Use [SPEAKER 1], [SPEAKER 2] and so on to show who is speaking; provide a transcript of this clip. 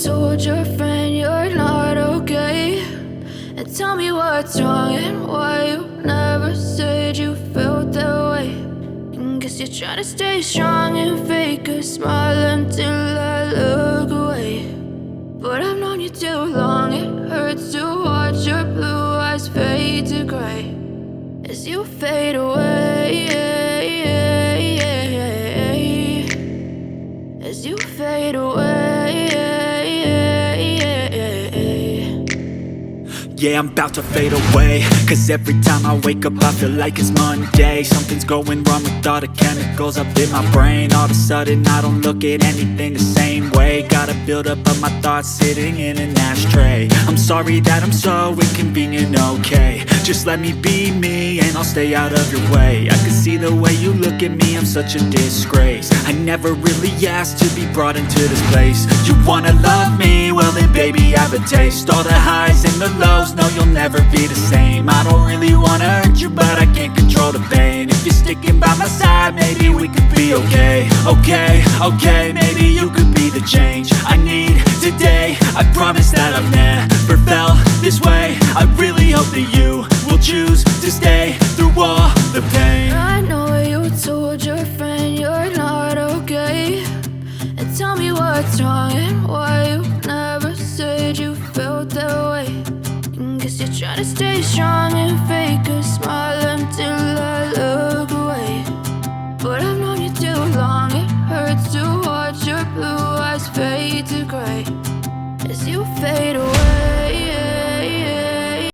[SPEAKER 1] told your friend you're not okay, and tell me what's wrong and why you never said you felt that way. And guess you're trying to stay strong and fake a smile until I look away. But I've known you too long, it hurts to watch your blue eyes fade to gray as you fade away, as you fade away.
[SPEAKER 2] Yeah, I'm about to fade away, cause every time I wake up I feel like it's Monday. Something's going wrong with all the chemicals up in my brain. All of a sudden I don't look at anything the same way. Gotta build up of my thoughts sitting in an ashtray. I'm sorry that I'm so inconvenient, okay. Just let me be me and I'll stay out of your way. I can see the way you look at me, I'm such a disgrace. I never really asked to be brought into this place. You wanna love me? Well then baby I have a taste. All the highs and the lows, no you'll never be the same. I don't really wanna hurt you but I can't control the pain. If you're sticking by my side maybe we could be okay. Okay, maybe you could be the change I need today. I promise that I've never felt this way. I really hope that you will choose to stay through all the pain.
[SPEAKER 1] I know you told your friend you're not okay, and tell me what's wrong and why you never said you felt that way. And guess you're trying to stay strong and fake a smile until I